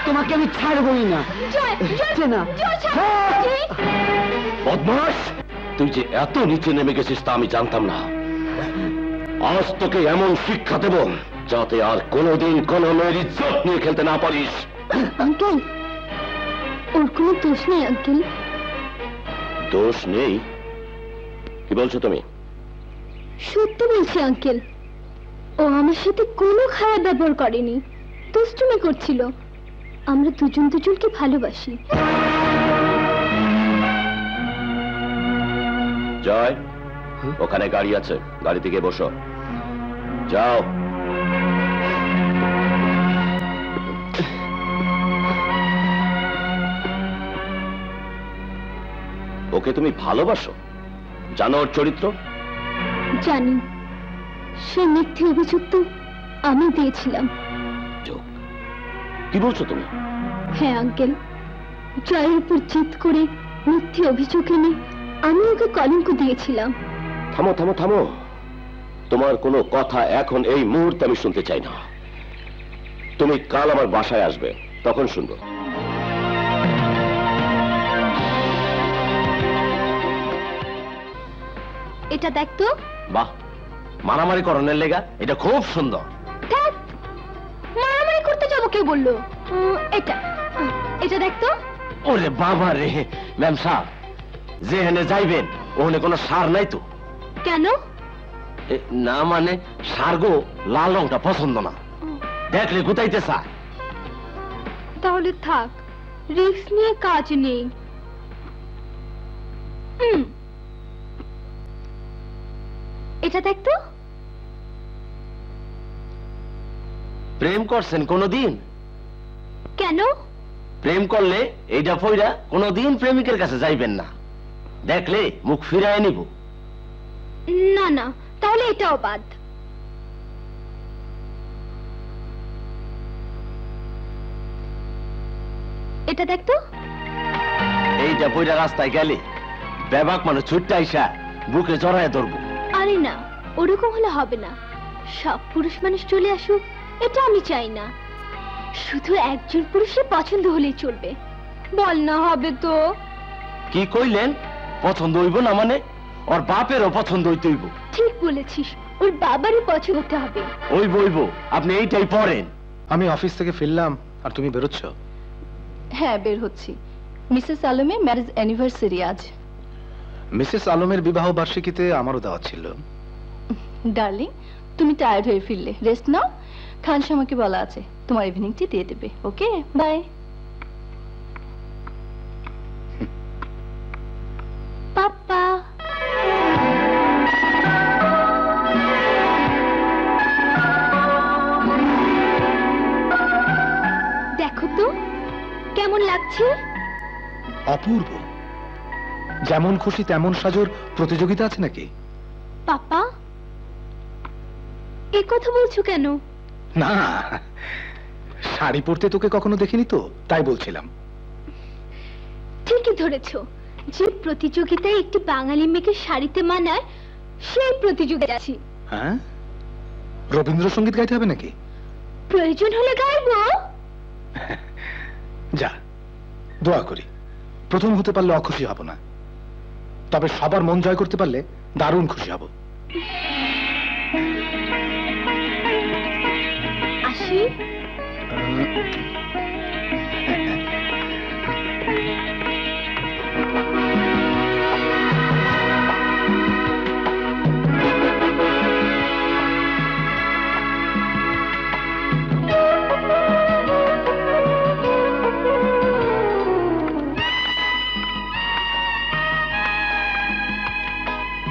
তোমাকে আমি ছাড়বই না। না বদমাস, তুই যে এত নিচে নেমে গেছিস তা আমি জানতাম না। আজ তোকে এমন শিক্ষা দেব যাতে আর কোনোদিন কোন মেয়ের ইজ্জত নিয়ে খেলতে না পারিস। আঙ্কেল, ওর কোনো দোষ নেই আঙ্কেল। দোষ নেই? কি বলছো তুমি? সত্যি বলছি আঙ্কেল, ও আমার সাথে কোনো খারাপ ব্যবহার করেনি, দুষ্টুমি করছিল। আমরা দুজন দুজনকে ভালোবাসি। জয়, ওখানে গাড়ি আছে, গাড়িতে গিয়ে বসো। যাও। ওকে তুমি ভালোবাসো? জানো ওর চরিত্র? জানি, সে মিথ্যে অভিযোগ তো আমি দিয়েছিলাম। কি বলছো তুমি? হ্যাঁ আঙ্কেল, জয়ের উপর জিদ করে মিথ্যে অভিযোগ এনে আমি ওকে কলঙ্ক দিয়েছিলাম। থামো থামো থামো, তোমার কোনো কথা এখন এই মুহূর্তে আমি শুনতে চাই না। তুমি কাল আমার বাসায় আসবে, তখন শুনবো। এটা দেখতো। বাহ, মারামারি করণের লেগা এটা খুব সুন্দর। মারামারি করতে যাবো কে বললো? এটা এটা দেখতো। ওরে বাবা রে, ম্যাম সাহেব, যেখানে যাইবেন ওখানে কোনো সার নাই তো? কেন? না মানে সার গো, লাল রংটা পছন্দ না, দেখলে গুতাইতে চায়। তাহলে থাক, রিস্ক নিয়ে কাজ নেই। এটা দেখতো। প্রেম করছেন কোনদিন? কেন? প্রেম করলে এইটা পইরা কোনদিন প্রেমিকের কাছে যাইবেন না, দেখলে মুখ ফিরায় নিব। না না, তাহলে এটাও বাদ। এটা দেখতো। এইটা পইরা রাস্তায় গেলে বেবাক মানুষ ছুটতে আইসা বুকে জড়ায় ধরবো। আরে না, ওরকম হলে হবে না। সব পুরুষ মানুষ চলে আসুক এটা আমি চাই না, শুধু একজন পুরুষের পছন্দ হলেই চলবে। বল না হবে তো? কি কইলেন? পছন্দ হইব না মানে? ওর বাপেরও পছন্দ হইতে হইব। ঠিক বলেছিস, ওর বাবারই পছন্দ হতে হবে। হইব হইব, আপনি এইটাই পড়েন। আমি অফিস থেকে ফিরলাম আর তুমি বেরোচ্ছ? হ্যাঁ, বের হচ্ছি। মিসেস আলমের ম্যারেজ অ্যানিভার্সারি আজ। মিসেস আলমের বিবাহ বার্ষিকীতে আমারও দাওয়াত ছিল। ডার্লিং, তুমি টায়ার্ড হয়ে ফিরলে, রেস্ট নাও। খান শামাকে বলা আছে তোমার ইভিনিংটি দিয়ে দেবে। ওকে, বাই। পাপা, দেখো তো কেমন লাগছে। অপূর্ব। যেমন খুশি তেমন সাজোর প্রতিযোগিতা আছে নাকি? পাপা, এ কথা বলছো কেন? না, শাড়ি পরতে তোকে কখনো দেখিনি তো, তাই বলছিলাম। ঠিকই ধরেছ, যে প্রতিযোগিতায় একটি বাঙালি মেয়েকে শাড়িতে মানায় সেই প্রতিযোগিতা আছি। হ্যাঁ, রবীন্দ্রসঙ্গীত গাইতে হবে নাকি? প্রয়োজন হলে গাইবো। যা, দোয়া করি প্রথম হতে পারলে অখুশি হব না, তবে সবার মন জয় করতে পারলে দারুণ খুশি হব। আসি।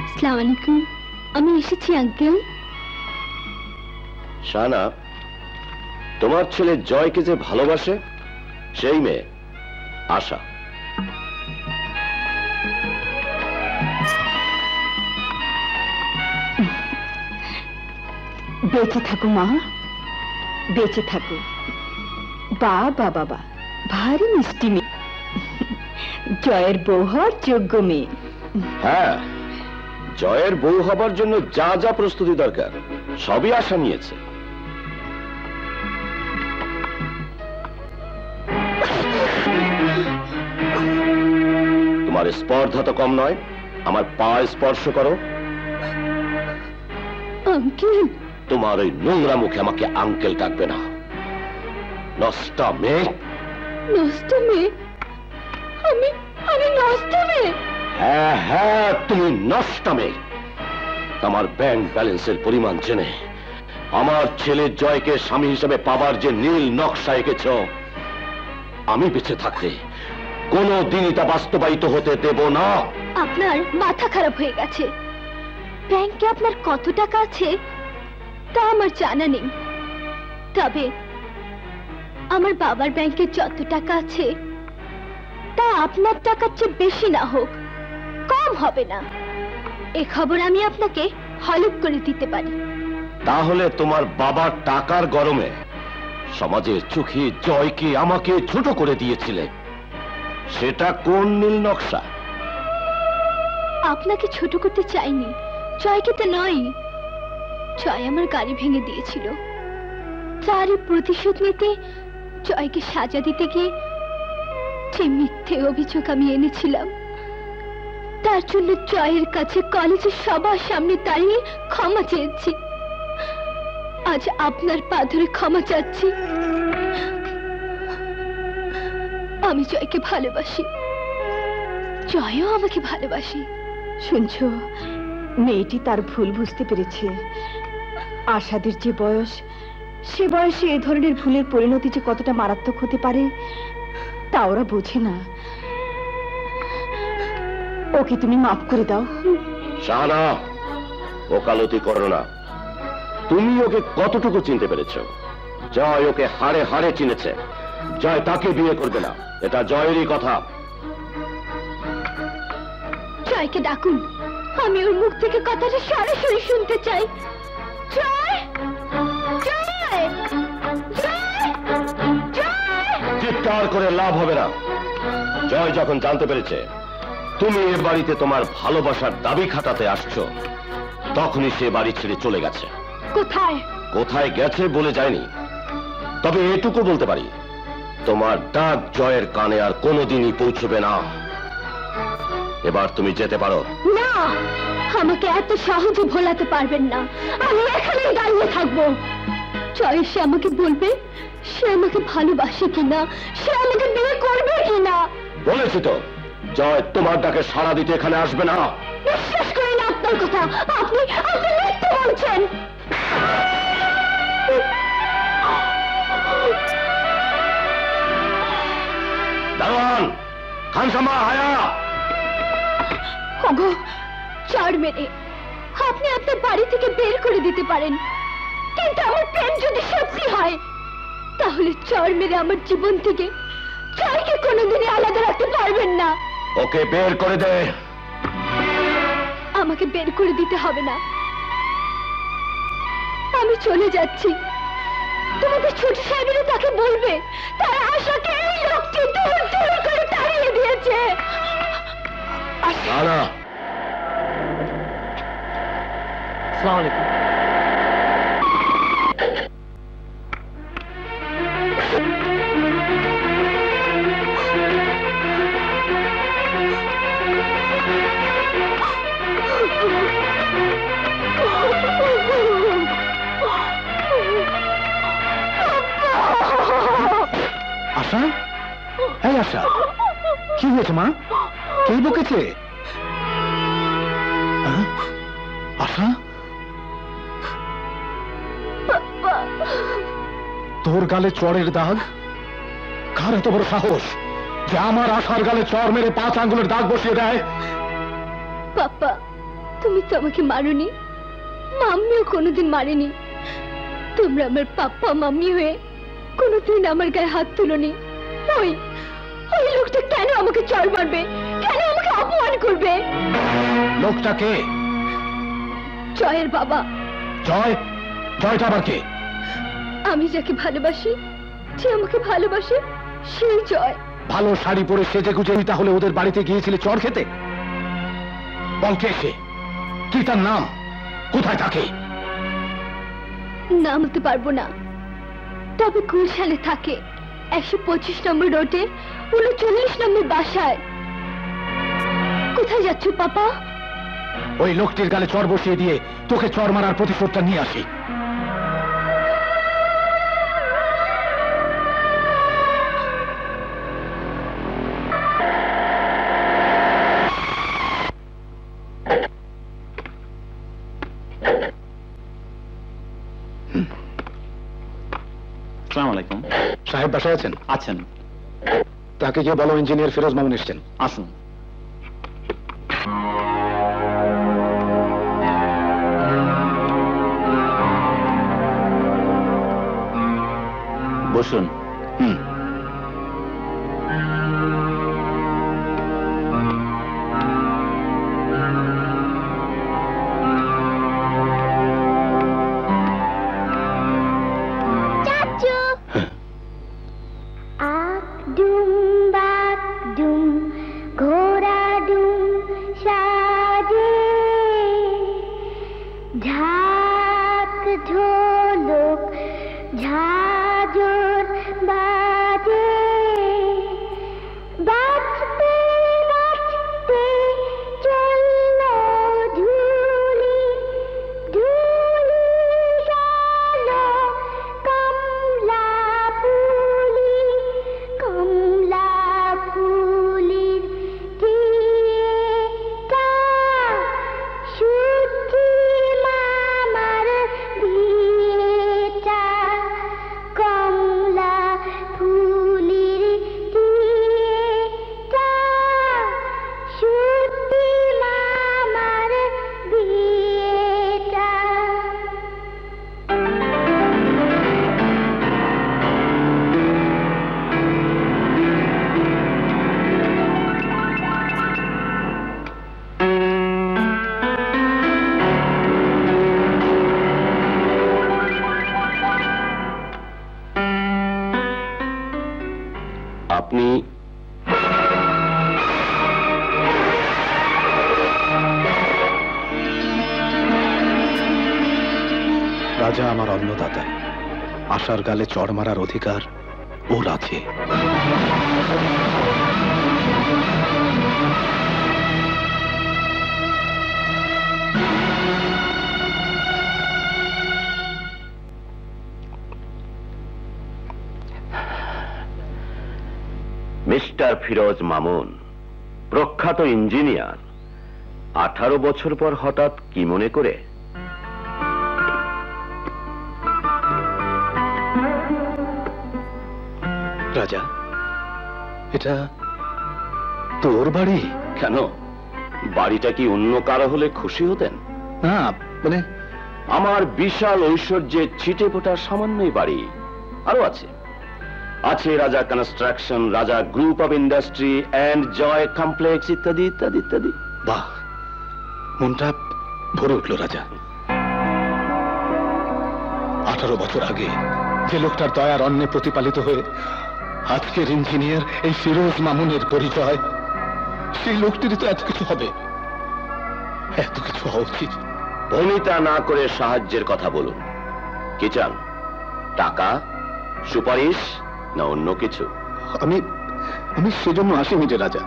আসসালামু আলাইকুম, আমি এসেছি আঙ্কেল। শানা, তোমার ছেলে জয়কে যে ভালোবাসে সেই মেয়ে আশা। বেঁচে থাকো মা, বেঁচে থাকো। বাবা বাবা, ভারী মিষ্টি মেয়ে, জয়ের বউ হওয়ার যোগ্য মেয়ে। হ্যাঁ, জয়ের বউ হবার জন্য যা যা প্রস্তুতি দরকার সবই আশা নিয়েছে। তোমার স্পর্ধা তো কম নয়, আমার পা স্পর্শ করো। আঙ্কেল, তোমার ওই নোংরা মুখে আমাকে আঙ্কেল ডাকবে না, নষ্টা মেয়ে। নষ্ট মেয়ে? আমি নষ্ট মেয়ে? হ্যাঁ হ্যাঁ, তুমি নষ্টা মেয়ে। আমার ব্যাংক ব্যালেন্সের পরিমাণ জেনে আমার ছেলে জয়কে স্বামী হিসেবে পাবার যে নীল নকশা এঁকেছ, আমি বেঁচে থাকতে কোনো দিনই তা বাস্তবায়িত হতে দেব না। আপনার মাথা খারাপ হয়ে গেছে। ব্যাংকে আপনার কত টাকা আছে তা আমার জানা নেই, তবে আমার বাবার ব্যাংকে যত টাকা আছে তা আপনার টাকার চেয়ে বেশি না হোক, কম হবে না। এ খবর আমি আপনাকে হলফ করে দিতে পারি। তাহলে তোমার বাবার টাকার গরমে সমাজের চোখে জয়কে আমাকে ছোট করে দিয়েছিলে, সেটা কোন নীল নকশা? আপনাকে ছোট করতে চাইনি, জয়কে তো নয়। জয় আমার গাড়ি ভেঙে দিয়েছিল, তারই প্রতিশোধ নিতে জয়কে সাজা দিতে গিয়ে যে মিথ্যে অভিযোগ আমি এনেছিলাম, তার জন্য জয়ের কাছে কলেজের সবার সামনে দাঁড়িয়ে ক্ষমা চেয়েছি। আজ আপনার পা ধরে ক্ষমা চাচ্ছি। আমি জয়কে ভালোবাসি, জয়ও আমাকে ভালোবাসি। শুনছো, মেয়েটি তার ভুল বুঝতে পেরেছে। আশাদের যে বয়স, সে বয়সে এ ধরনের ভুলের পরিণতি যে কতটা মারাত্মক হতে পারে তা ওরা বোঝে না। ওকে তুমি মাফ করে দাও। শাহানা, ওকালতি করো না। তুমি ওকে কতটুকু চিনতে পেরেছ? জয় ওকে হাড়ে হাড়ে চিনেছে। জয় তাকে বিয়ে করবে না, এটা জয়েরই কথা। জয়কে ডাকুন, আমি ওর মুখ থেকে কথাটা সরাসরি শুনতে চাই। জয়, জয়, জয়, জয়। চিৎকার করে লাভ হবে না। জয় যখন জানতে পেরেছে তুমি এ বাড়িতে তোমার ভালোবাসার দাবি খাটাতে আসছো, তখনই সে বাড়ি ছেড়ে চলে গেছে। কোথায়? কোথায় গেছে বলে যায়নি, তবে এটুকু বলতে পারি, তোমার ডাক জয়ের কানে আর কোনোদিনই পৌঁছবে না। এবার তুমি যেতে পারো। না, আমাকে এত সহজে ভোলাতে পারবেন না। আমি এখানেই দাঁড়িয়ে থাকবো। জয় এসে আমাকে বলবে সে আমাকে ভালোবাসে কিনা, সে আমাকে বিয়ে করবে কিনা। বলেছি তো, জয় তোমার ডাকে সাড়া দিতে এখানে আসবে না। বিশ্বাস করি না আপনার কথা। আপনি মিথ্যে বলছেন। দারোয়ান, খানসামা, হায়া। ওগো, চড় মেরে আপনি আপনার বাড়ি থেকে বের করে দিতে পারেন, কিন্তু আমার প্রেম যদি সত্যি হয় তাহলে চড় মেরে আমার জীবন থেকে জয়কে কোনোদিনই আলাদা রাখতে পারবেন না। ওকে বের করে দে। আমাকে বের করে দিতে হবে না, আমি চলে যাচ্ছি। তোমাদের ছোট সাহেবেরা তাকে বলবে তার আশাকে এই লোকটি দূর দূর করে তাড়িয়ে দিয়েছে। না না, আসসালামু আলাইকুম। আশা, এই আশা, কি হয়েছে মা? কে বকেছে? হ্যাঁ? আশা, তোর গালে চড়ের দাগ? কার এত বড় সাহস যে আমার আশার গালে চড় মেরে 5 আঙ্গুলের দাগ বসিয়ে দেয়? পাপা, তুমি তো আমাকে মারোনি, মাম্মিও কোনোদিন মারেনি। তোমরা আমার পাপ্পা মাম্মি হয়ে কোনোদিন আমার গায়ে হাত তুলোনি। ওই লোকটা কেন আমাকে চড় মারবে, কেন আমাকে অপমান করবে? লোকটা কে? জয়ের বাবা। জয়? জয়টা আবার কে? আমি যাকে ভালোবাসি, যে আমাকে ভালোবাসে, সেই জয়। ভালো শাড়ি পরে সেজে গুজে তাহলে ওদের বাড়িতে গিয়েছিলে চড় খেতে? বল কে সে, কি তার নাম, কোথায় থাকে? নাম বলতে পারবো না, তবে গুলশানে থাকে, 125 নম্বর রোডে 39 নম্বর বাসায়। কোথায় যাচ্ছ পাপা? ওই লোকটির গালে চড় বসিয়ে দিয়ে তোকে চড় মারার প্রতিশোধটা নিয়ে আসি। আসসালামু আলাইকুম। সাহেব বাসায় আছেন? আছেন, তাকে গিয়ে বলো ইঞ্জিনিয়ার ফিরোজ মামুন এসছেন। আসুন। বসুন। হুম। চাচু। আক ডুম বাক ডুম ঘোড়া ডুম সাজে, ঢাক ঢোলক ঝাঁঝর বাজে, বাজতে বাজতে চলল ধুলি, ধুলি গেল কমলা ফুলি, কমলা ফুলির দিয়েটা সূর্যি মামার বিয়েটা, কমলা ফুলির দিয়েটা সূর্যি মামার বিয়েটা। আপনি রাজা আমার অন্নদাতা, আশার গালে চড় মারার অধিকার ওর আছে। মিস্টার ফিরোজ মামুন, প্রখ্যাত ইঞ্জিনিয়ার, 18 বছর পর হঠাৎ কি মনে করে? রাজা, এটা তোর বাড়ি? কেন, বাড়িটা কি অন্য কারো হলে খুশি হতেন? না, মানে আমার বিশাল ঐশ্বর্যের ছিটে ফোটা সামান্যই বাড়ি আরো আছে। আছে Raja construction, Raja group of industry and Joy complex ইত্যাদি ইত্যাদি ইত্যাদি। বাহ, মনটা ভরে উঠল রাজা। 18 বছর আগে যে লোকটার দয়ার অন্নে প্রতিপালিত হয়ে আজকের ইঞ্জিনিয়ার এই ফিরোজ মামুনের পরিচয়, সেই লোকটিরই তো এত কিছু হবে, এত কিছু হওয়া উচিত। ভূমিতা না করে সাহায্যের কথা বলুন। কি চান? টাকা, সুপারিশ, না অন্য কিছু? আমি আমি সেজন্য আসিনি যে রাজা।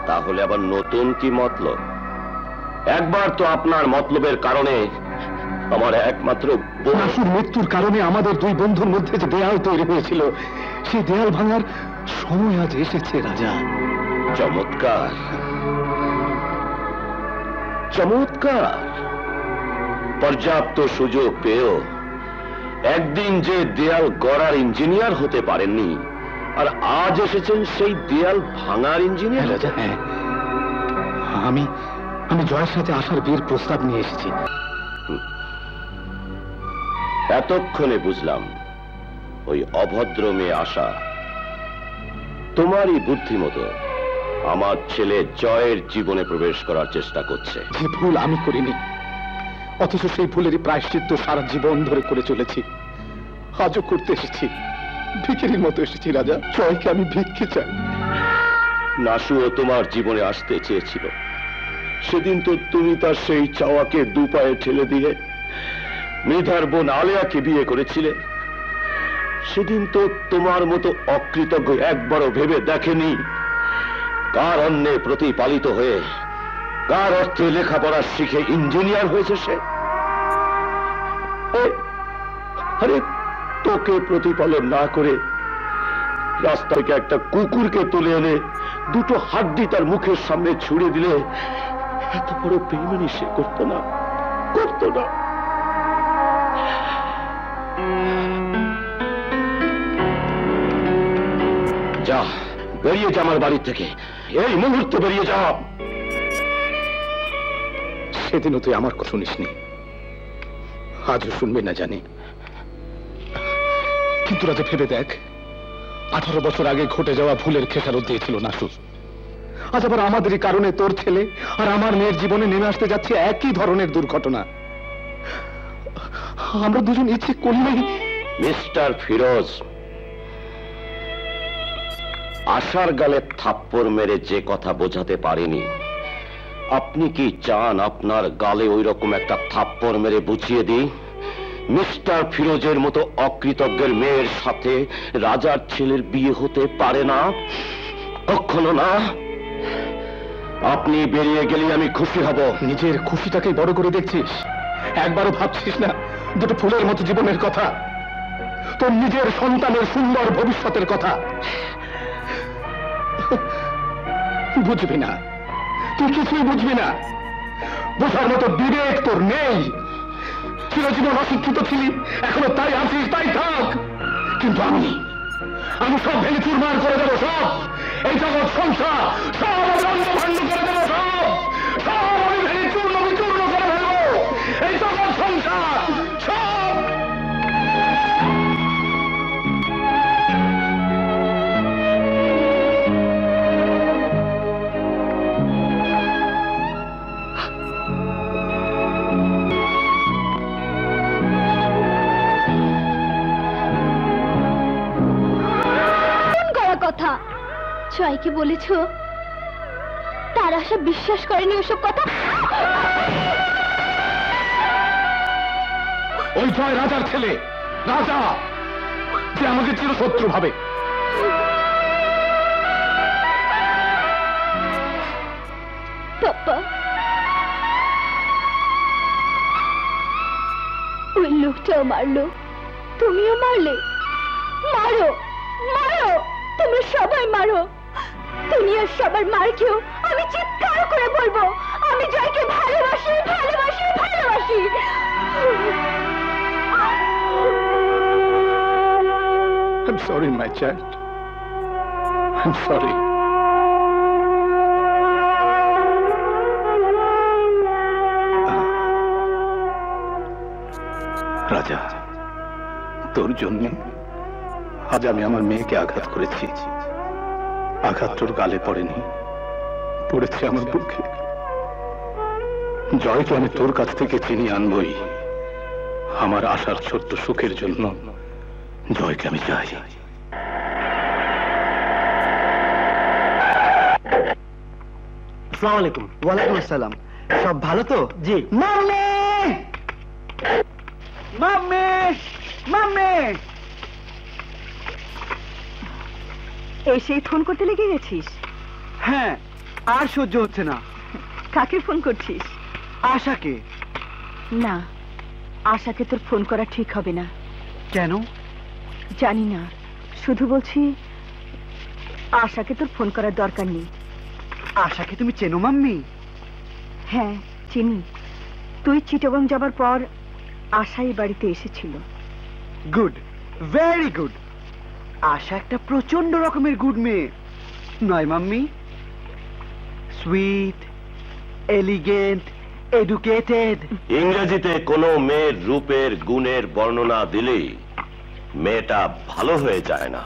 তাহলে আবার নতুন কি মতলব? একবার তো আপনার মতলবের কারণে আমার একমাত্র বোন নাসুর মৃত্যুর কারণে আমাদের দুই বন্ধুর মধ্যে যে দেয়াল তৈরি হয়েছিল, সেই দেয়াল ভাঙার সময় আজ এসেছে রাজা। চমৎকার, চমৎকার। পর্যাপ্ত সুযোগ পেয়েও একদিন যে দেয়াল গড়ার ইঞ্জিনিয়ার হতে পারেননি, আর আজ এসেছেন সেই দেয়াল ভাঙার ইঞ্জিনিয়ার। রাজা, হ্যাঁ, আমি আমি জয়ের সাথে আসার বিয়ের প্রস্তাব নিয়ে এসেছি। এতক্ষণে বুঝলাম ওই অভদ্র মেয়ে আশা তোমারই বুদ্ধিমতো আমার ছেলে জয়ের জীবনে প্রবেশ করার চেষ্টা করছে। যে ভুল আমি করিনি, অথচ সেই ভুলেরই প্রায়শ্চিত্ত সারা জীবন ধরে করে চলেছি। আজও করতে এসেছি, ভিখিরির মতো এসেছি রাজা। জয়কে আমি ভিক্ষে চাই। নাসুও তোমার জীবনে আসতে চেয়েছিল, সেদিন তো তুমি তার সেই চাওয়াকে দুপায়ে ঠেলে দিয়ে মেধার বোন আলেয়াকে বিয়ে করেছিলে। সেদিন তো তোমার মতো অকৃতজ্ঞ একবারও ভেবে দেখেনি কার অন্যে প্রতিপালিত হয়ে কার অর্থে লেখাপড়া শিখে ইঞ্জিনিয়ার হয়েছে সে? আরে তোকে প্রতিপালন না করে রাস্তা থেকে একটা কুকুরকে তুলে এনে দুটো হাড্ডি তার মুখের সামনে ছুড়ে দিলে এত বড় বেইমানি সে করতো না, করতো না। যা, বেরিয়ে যা আমার বাড়ি থেকে, এই মুহূর্তে বেরিয়ে যা। সেদিনও তুই আমার কথা শুনিসনি, আজও শুনবি না জানি, কিন্তু রাজা ভেবে দেখ, 18 বছর আগে ঘটে যাওয়া ভুলের খেসারত দিয়েছিল নাসুর। আজ আবার আমাদেরই কারণে তোর ছেলে আর আমার মেয়ের জীবনে নেমে আসতে যাচ্ছে একই ধরনের দুর্ঘটনা। আমরা দুজন ইচ্ছে করলেই। মিস্টার ফিরোজ, আশার গালে থাপ্পড় মেরে যে কথা বোঝাতে পারেনি, আপনি কি চান আপনার গালে ওই রকম একটা থাপ্পড় মেরে বুঝিয়ে দিই? মিস্টার ফিরোজের মতো অকৃতজ্ঞের মেয়ের সাথে রাজার ছেলের বিয়ে হতে পারে না, কখনো না। আপনি বেরিয়ে গেলে আমি খুশি হব। নিজের খুশিটাকে বড় করে দেখছিস, একবারও ভাবছিস না দুটো ফুলের মতো জীবনের কথা, তোর নিজের সন্তানের সুন্দর ভবিষ্যতের কথা? বুঝবি না, তুই কিছুই বুঝবি না, বোঝার মতো বিবেক তোর নেই। চিরজীবন অশিক্ষিত ছিলি, এখনো তাই আছিস, তাই থাক। কিন্তু আমি সব ভেঙে চুরমার করে দেবো, সব এই জগৎ সংসার সব আমি লণ্ডভণ্ড করে দেবো, সব আমি ভেঙে চূর্ণ বিচূর্ণ করে ফেলবো, এই জগৎ সংসার সব। কথা জয়কে বলেছ, তার আশা বিশ্বাস করেনি ওসব কথা। ওই জয় রাজার ছেলে, রাজা, যে আমাকে চিরশত্রু ভাবে। পাপা, ওই লোকটাও মারলো, তুমিও মারলে। মারো মারো, তোমরা সবাই মারো। দুনিয়ার সবার মার খেয়েও আমি চিৎকার করে বলবো, আমি জয়কে ভালোবাসি, ভালোবাসি, ভালোবাসি। I'm sorry, my child. I'm sorry. রাজা, তোর জন্য আজ আমি আমার মেয়েকে আঘাত করেছি। আঘাত তোর গালে পড়েনি, পড়েছে আমার বুকে। জয়কে আমি তোর কাছ থেকে চিনি আনবই। আমার আশার ছোট্ট সুখের জন্য জয়কে আমি চাই। আসসালামু আলাইকুম। ওয়ালাইকুম আসসালাম। সব ভালো তো? জি। Mummy, mummy, mummy. এসেই ফোন করতে লেগে গেছিস? হ্যাঁ, আর সহ্য হচ্ছে না। কাকে ফোন করছিস? আশাকে। না, আশাকে তোর ফোন করা ঠিক হবে না। কেন? জানি না, শুধু বলছি আশাকে তোর ফোন করার দরকার নেই। আশাকে তুমি চেনো মাম্মি? হ্যাঁ, চিনি। তুই চিটাগং যাবার পর আশা এই বাড়িতে এসেছিল। Good, very good. আশা একটা প্রচন্ড রকমের গুড মেয়ে নয় মাম্মি? Sweet, elegant, educated. ইংরেজিতে কোনো মেয়ের রূপের গুণের বর্ণনা দিলেই মেয়েটা ভালো হয়ে যায় না।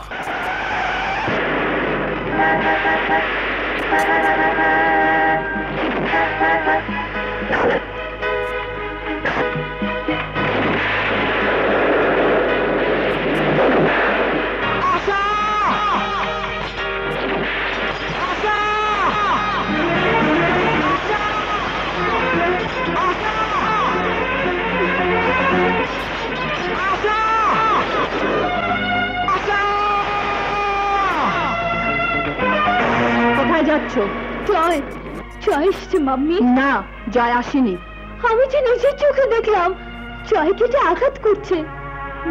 কোথায় যাচ্ছ? জয়, জয় এসছে মাম্মি। না, জয় আসেনি। আমি যে নিজের চোখে দেখলাম জয়কে যে আঘাত করছে।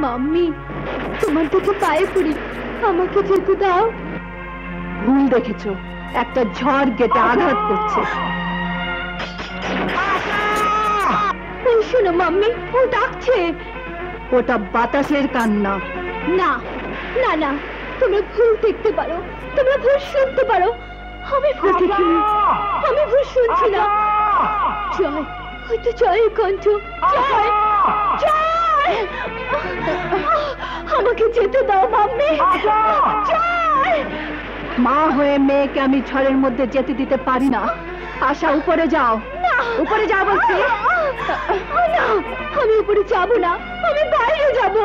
মাম্মি, তোমার দিকে পায়ে পড়ি, আমাকে যেতে দাও। ভুল দেখেছো, একটা ঝড় গেটে আঘাত করছে। এই শোনো মাম্মি, ও ডাকছে। ওটা বাতাসের কান্না। না না না, তোমরা ভুল দেখতে পারো, তোমরা ভুল শুনতে পারো। আমি ভুল দেখিনি, আমি ভুল শুনছি না। জয়, হয়তো জয়ের কণ্ঠ। জয়, জয়, আমাকে যেতে দাও মাম্মি। জয়, মা হয়ে মেয়েকে আমি ঝড়ের মধ্যে যেতে দিতে পারি না। আশা, উপরে যাও। না, উপরে যাও বলছি। না, আমি উপরে যাব না, আমি বাইরে যাব।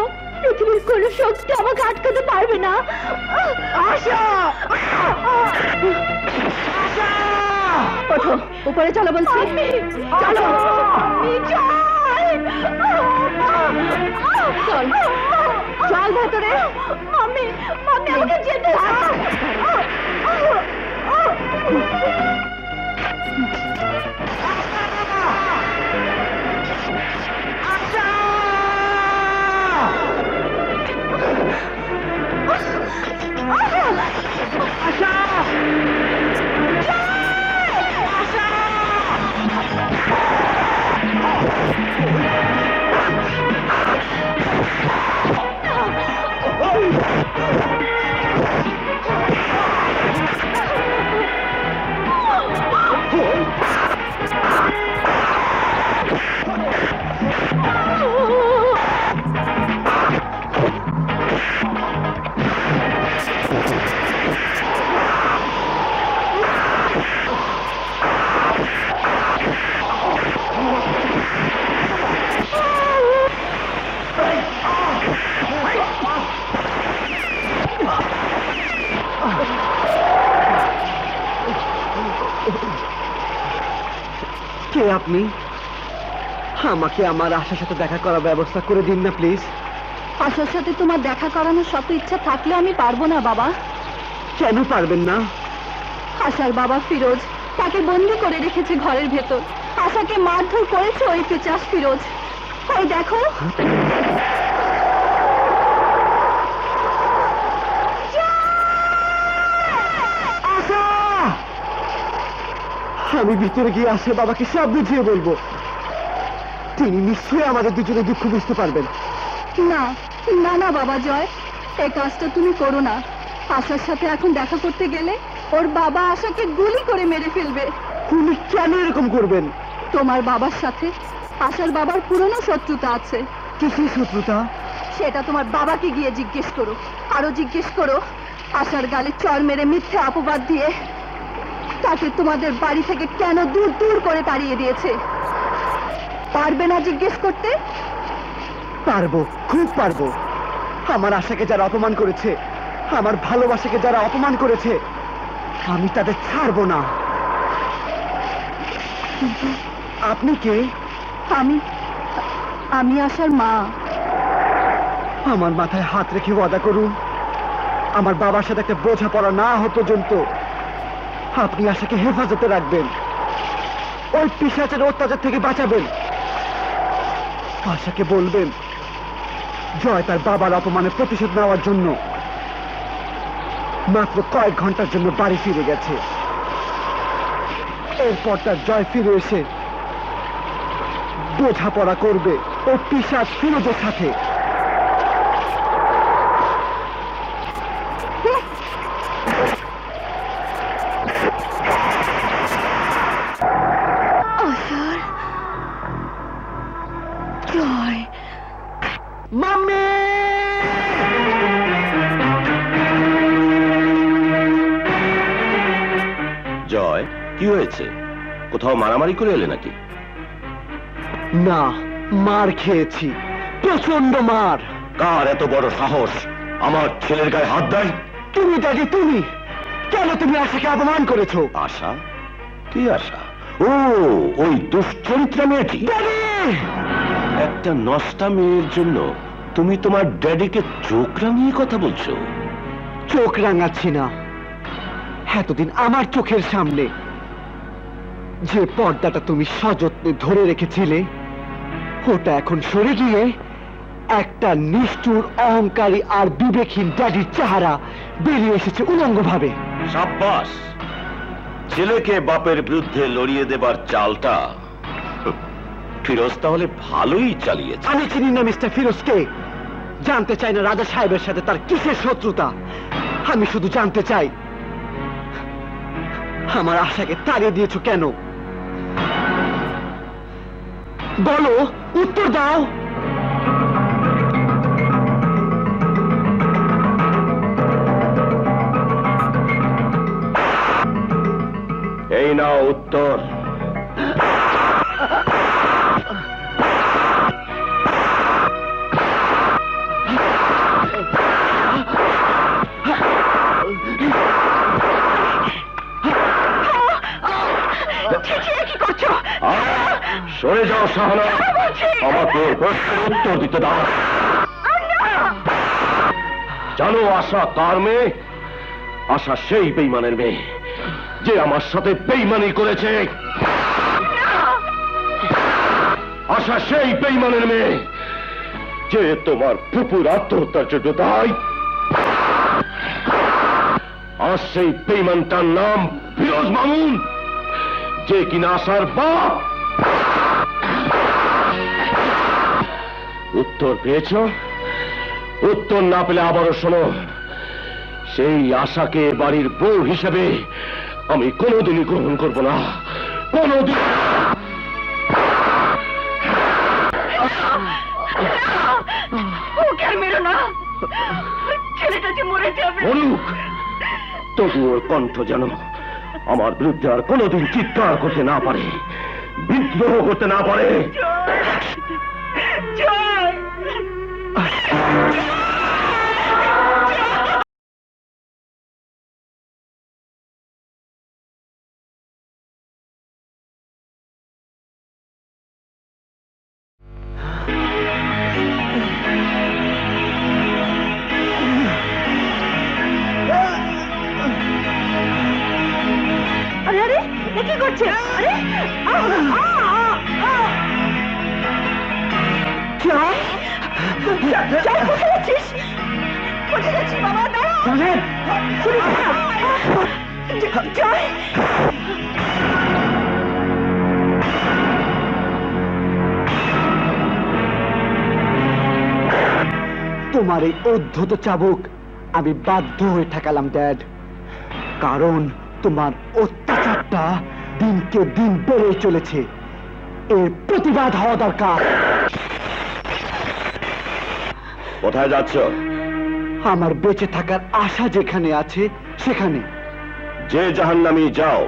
পৃথিবীর কোনো শক্তি আমাকে আটকাতে পারবে না। আশা, ওঠো, উপরে চলো বলছি। চলো। চল, চল ভেতরে। মাম্মি, মাম্মি, আমাকে যেতে দাও। কে আপনি? আমাকে আমার আশার সাথে দেখা করার ব্যবস্থা করে দিন না প্লিজ। আশার সাথে তোমার দেখা করানোর শত ইচ্ছা থাকলে আমি পারবো না বাবা। কেন পারবেন না? আশার বাবা ফিরোজ তাকে বন্দি করে রেখেছে ঘরের ভেতর। আশাকে মারধর করেছে ওই পিচাস ফিরোজ। ওই দেখো। আশা! আমি ভিতরে গিয়ে আসে বাবাকে সব বুঝিয়ে বলবো। তিনি নিশ্চয়ই আমাদের দুজনে দুঃখ বুঝতে পারবেন। না না না বাবা জয়, এই কাজটা তুমি করো না। আশার সাথে এখন দেখা করতে গেলে ওর বাবা আশাকে গুলি করে মেরে ফেলবে। তুমি কেন এরকম করবেন? তোমার বাবার সাথে আশার বাবার পুরনো শত্রুতা আছে। কিসের শত্রুতা? সেটা তোমার বাবাকে গিয়ে জিজ্ঞেস করো। আরো জিজ্ঞেস করো আশার গালে চড় মেরে মিথ্যে অপবাদ দিয়ে তাকে তোমাদের বাড়ি থেকে কেন দূর দূর করে তাড়িয়ে দিয়েছে। পারবে না জিজ্ঞেস করতে? পারবো, খুব পারবো। আমার আশাকে যারা অপমান করেছে, আমার ভালোবাসাকে যারা অপমান করেছে, আমি তাদের ছাড়বো না। কিন্তু আপনি কে? আমি আশার মা। আমার মাথায় হাত রেখে ওয়াদা করুন, আমার বাবার সাথে একটা বোঝাপড়া না হওয়া পর্যন্ত আপনি আশাকে হেফাজতে রাখবেন, ওই পিশাচের অত্যাচার থেকে বাঁচাবেন। আশাকে বলবেন জয় তার বাবার অপমানের প্রতিশোধ নেওয়ার জন্য মাত্র কয়েক ঘন্টার জন্য বাড়ি ফিরে গেছে। এরপর তার জয় ফিরে এসে বোঝাপড়া করবে ও পিশাচ ফিরোজের সাথে। আশার জয়। মাম্মি! জয়, কি হয়েছে? কোথাও মারামারি করে এলে নাকি? না, মার খেয়েছি, প্রচন্ড মার। কার এত বড় সাহস আমার ছেলের গায়ে হাত দেয়? তুমি দাদি, তুমি কেন তুমি আশাকে অপমান করেছো? আশা? কি আশা? ও, ওই দুশ্চরিত্রা মেয়েটি। একটা নষ্টা মেয়ের জন্য তুমি তোমার ড্যাডিকে চোখ রাঙিয়ে কথা বলছো? চোখ রাঙাচ্ছি না, এতদিন আমার চোখের সামনে যে পর্দাটা তুমি সযত্নে ধরে রেখেছিলে ওটা এখন সরে গিয়ে একটা নিষ্ঠুর অহংকারী আর বিবেকহীন ড্যাডির চেহারা বেরিয়ে এসেছে উলঙ্গ ভাবে। সাব্বাস, ছেলেকে বাপের বিরুদ্ধে লড়িয়ে দেবার চালটা ফিরোজ তাহলে ভালোই চালিয়েছে। আমি চিনি না মিস্টার ফিরোজকে, জানতে চাই না রাজা সাহেবের সাথে তার কিসের শত্রুতা। আমি শুধু জানতে চাই আমার আশাকে তাড়িয়ে দিয়েছো কেন? বলো, উত্তর দাও। এই নাও উত্তর। কি করছো? সরে যাও শাহানা, আমাকে প্রশ্নের উত্তর দিতে দাও। জানো আশা কার মেয়ে? আশা সেই বেঈমানের মেয়ে যে আমার সাথে বেঈমানি করেছে। আশা সেই বেঈমানের মেয়ে যে তোমার ফুপুর আত্মহত্যার জন্য দায়ী। আর সেই বেঈমানটার নাম ফিরোজ মামুন, যে কিনা আশার বাপ। উত্তর পেয়েছ? উত্তর না পেলে আবারও শোনো। সেই আশাকে বাড়ির বউ হিসেবে আমি কোনোদিনই গ্রহণ করব না, কোনোদিন। ওকে আর মেরো না, ছেলেটা যে মরে যাবে। মরুক, তবু ওর কণ্ঠ যেন আমার বিরুদ্ধে আর কোনোদিন চিৎকার করতে না পারে, বিদ্রোহ করতে না পারে। আরে আরে, এ কি করছে? আরে জয়, জয় কোথায় যাচ্ছিস? কোথায় যাচ্ছিস বাবা? দাঁড়াও। জয়, তোমার এই উদ্ধত চাবুক আমি বাধ্য হয়ে ঠেকালাম ড্যাড, কারণ তোমার অত্যাচারটা দিনকে দিন বেড়ে চলেছে। এর প্রতিবাদ হওয়া দরকার। কোথায় যাচ্ছ? আমার বেঁচে থাকার আশা যেখানে আছে সেখানে। যে জাহান্নামী যাও,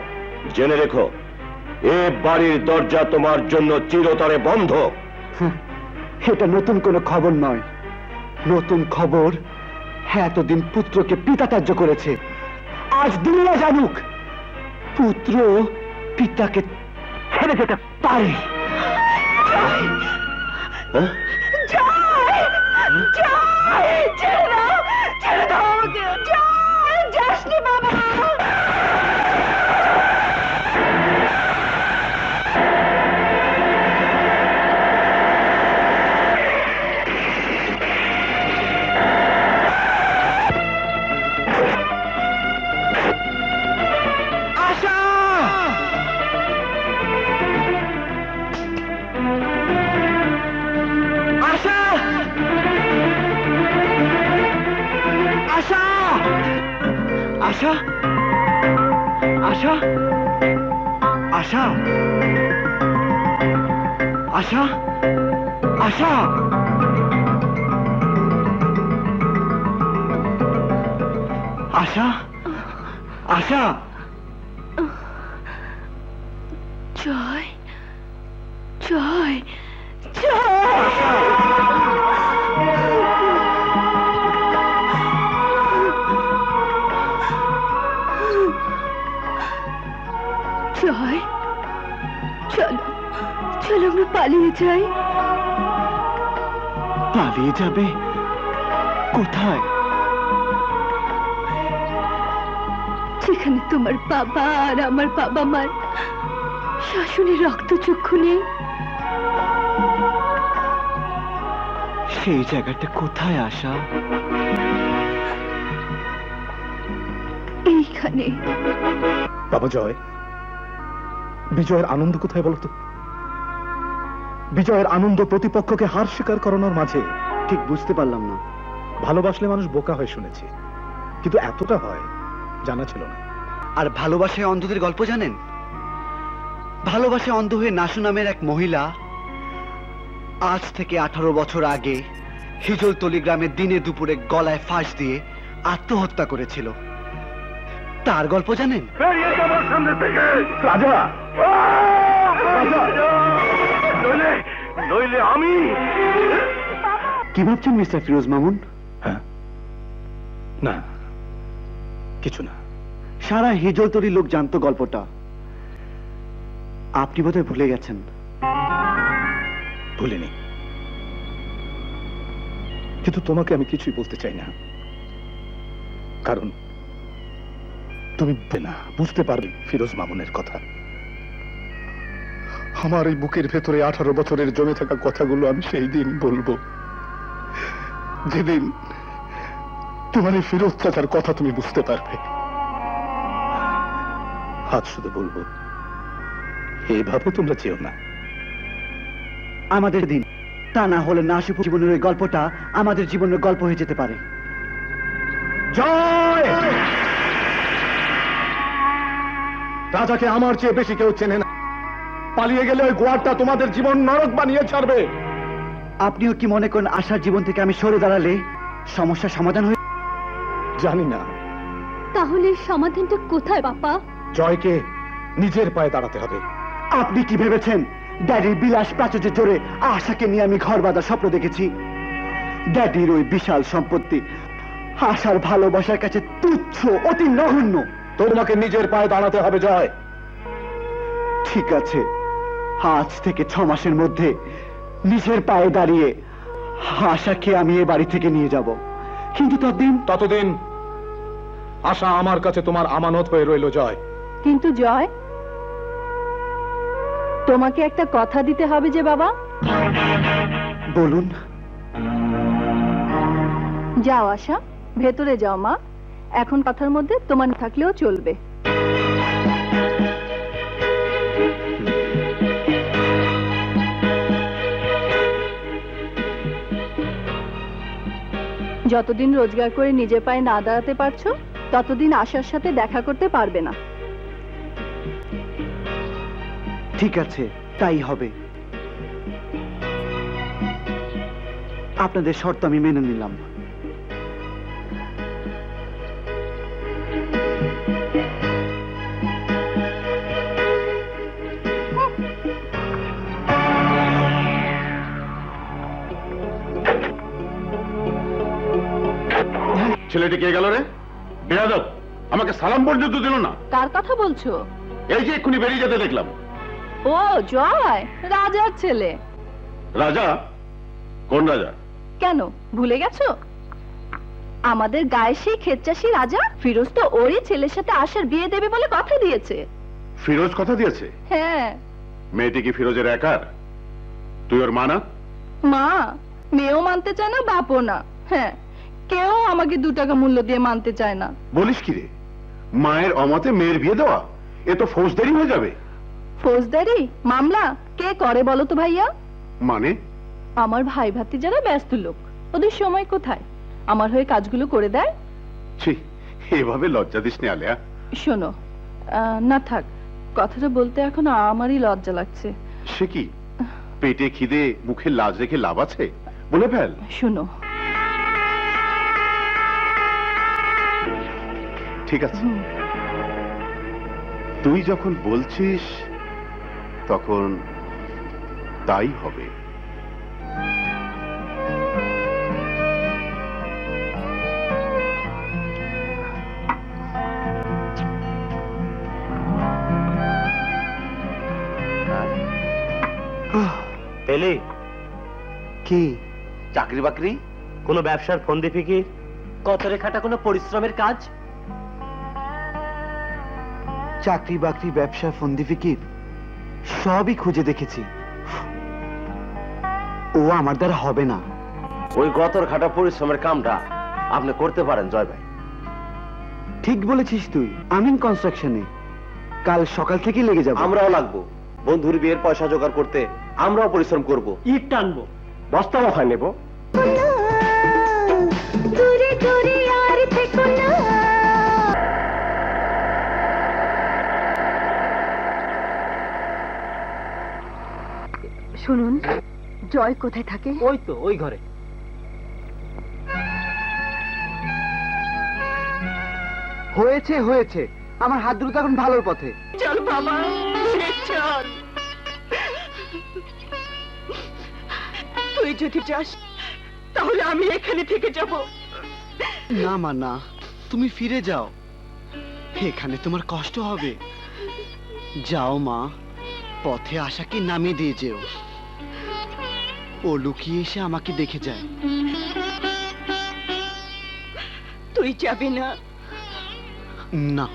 জেনে রেখো এ বাড়ির দরজা তোমার জন্য চিরতরে বন্ধ। এটা নতুন কোনো খবর নয়। নতুন খবর এতদিন পুত্রকে পিতা ত্যায্য করেছে। আজ দুনিয়া জানুক পুত্র পিতাকে ছেড়ে যেতে পারে। হ্যাঁ? জয়, জয়, ছেড়ে দাও, ছেড়ে দাও আমাকে। জয়, যাসনি বাবা। আশা, আশা, আশা, আশা, আশা, আশা, আশা। জয়, জয়, জয়, চলো চলো আমরা পালিয়ে যাই। পালিয়ে যাবে কোথায়? যেখানে তোমার বাবা আর আমার বাবা মার শাশুড়ি রক্তচক্ষু নেই, সেই জায়গাটা কোথায় আশা? এইখানে। বাবা জয়, বিজয়ের আনন্দ কোথায় বলতো? বিজয়ের আনন্দ প্রতিপক্ষকে হার স্বীকার করানোর মাঝে। ঠিক বুঝতে পারলাম না। ভালোবাসলে মানুষ বোকা হয় শুনেছি, কিন্তু এতটা হয় জানা ছিল না। আর ভালোবাসায় অন্ধদের গল্প জানেন? ভালোবাসায় অন্ধ হয়ে নাসু নামের এক মহিলা আজ থেকে 18 বছর আগে হিজলতলি গ্রামে দিনে দুপুরে গলায় ফাঁস দিয়ে আত্মহত্যা করেছিল। তার গল্প জানেন? রাজা, নইলে আমি। কি ভাবছেন মিস্টার ফিরোজ মামুন? হ্যাঁ, না কিছু না। সারা হিজলতলির লোক জানতো গল্পটা। আপনি বোধহয় ভুলে গেছেন। ভুলিনি, কিন্তু তোমাকে আমি কিছুই বলতে চাই না, কারণ তুমি বুঝতে পারবে ফিরোজ মামুনের কথা। আমার এই বুকের ভেতরে 18 বছরের জমে থাকা কথাগুলো আমি সেই দিন বলবো, যেদিন তোমার এই ফিরোজ চাচার কথা তুমি বুঝতে পারবে। আজ শুধু বলবো, এইভাবে তোমরা চেও না। আমাদের দিন, তা না হলে নাসিফ জীবনের ওই গল্পটা আমাদের জীবনের গল্প হয়ে যেতে পারে। জয়! রাজাকে আমার চেয়ে বেশি কেউ চেনে না। পালিয়ে গেলে ওই গোয়ারটা তোমাদের জীবন নরক বানিয়ে ছাড়বে। আপনিও কি মনে করেন আশার জীবন থেকে আমি সরে দাঁড়ালে সমস্যার সমাধান হয়ে? জানি না। তাহলে সমাধানটা কোথায় বাবা? জয়কে নিজের পায়ে দাঁড়াতে হবে। আপনি কি ভেবেছেন ড্যাডির বিলাস প্রাচুর্যের জোরে আশাকে নিয়ে আমি ঘর বাঁধার স্বপ্ন দেখেছি? ড্যাডির ওই বিশাল সম্পত্তি আশার ভালোবাসার কাছে তুচ্ছ, অতি নগণ্য। তোমাকে নিজের পায়ে দাঁড়াতে হবে জয়। ঠিক আছে, আজ থেকে 6 মাসের মধ্যে নিজের পায়ে দাঁড়িয়ে আশাকে আমি এ বাড়ি থেকে নিয়ে যাব। কিন্তু ততদিন আশা আমার কাছে তোমার আমানত হয়ে রইল জয়। কিন্তু জয়, তোমাকে একটা কথা দিতে হবে যে বাবা। বলুন। যাও আশা, ভেতরে যাও মা। এখন কথার মধ্যে তোমার না থাকলেও চলবে। যতদিন রোজগার করে নিজের পায়ে না দাঁড়াতে পারছো, ততদিন আশার সাথে দেখা করতে পারবে না। ঠিক আছে, তাই হবে। আপনাদের শর্ত আমি মেনে নিলাম। ছেলেটি কে গেল রে? বেয়াদব, আমাকে সালাম পর্যন্ত দিল না। কার কথা বলছো? এই যে এক্ষুনি বেরিয়ে যেতে দেখলাম। ও জয়, রাজার ছেলে। রাজা? কোন রাজা? কেন ভুলে গেছো? আমাদের গায়ে সেই ক্ষেতচাষী রাজা ফিরোজ তো ওরই ছেলের সাথে আশার বিয়ে দেবে বলে কথা দিয়েছে। ফিরোজ কথা দিয়েছে? হ্যাঁ। মেয়েটি কি ফিরোজের একার? তুই ওর মা না? মা? মেয়েও মানতে চায় না, বাপও না। হ্যাঁ, কেউ আমাকে 2 টাকা মূল্য দিয়ে মানতে চায় না। বলিস কি রে? মায়ের অমতে মেয়ের বিয়ে দেওয়া, এ তো ফৌজদারি হয়ে যাবে। ফৌজদারি মামলা কে করে বলো তো ভাইয়া? মানে? আমার ভাই ভাতি যারা ব্যস্ত লোক, ওদের সময় কোথায় আমার হয়ে কাজগুলো করে দেয়। ছি, এভাবে লজ্জা দিস নি আলেয়া। শোনো, না থাক, কথাটা বলতে এখন আমারই লজ্জা লাগছে। সে কি, পেটে খিদে মুখে লাজ রেখে লাভ আছে? বলে ফেল। শোনো, ঠিক আছে, তুই যখন বলছিস তখন তাই হবে। পেলে কি? চাকরি বাকরি, কোনো ব্যবসার ফন্দি ফিকির, কতরে খাটা কোনো পরিশ্রমের কাজ? চাকরি বাকরি, ব্যবসা, ফন্দি ফিকির সবই খুঁজে দেখেছি, ও আমার দ্বারা হবে না। ওই গতর খাটা পরিশ্রমের কামটা আপনি করতে পারেন জয় ভাই। ঠিক বলেছিস তুই। আমিন কনস্ট্রাকশনে কাল সকাল থেকেই লেগে যাব। আমরাও লাগবো বন্ধুর বিয়ের পয়সা জোগাড় করতে, আমরাও পরিশ্রম করব, ইট টানবো, বস্তা মাথায় নেব। দূরে দূরে আর থেকো না। শুনুন, জয় কোথায় থাকে? ওই তো ওই ঘরে। হয়েছে হয়েছে, আমার হাত দুটো এখন ভালোর পথে। চল বাবা, চল। তুই যদি যাস তাহলে আমি এখানে থেকে যাব। না মা না, তুমি ফিরে যাও, এখানে তোমার কষ্ট হবে। যাও মা, পথে আশাকে নামিয়ে দিয়ে যেও, ও লুকিয়ে এসে আমাকে দেখে যায়। তুই যাবি না? না,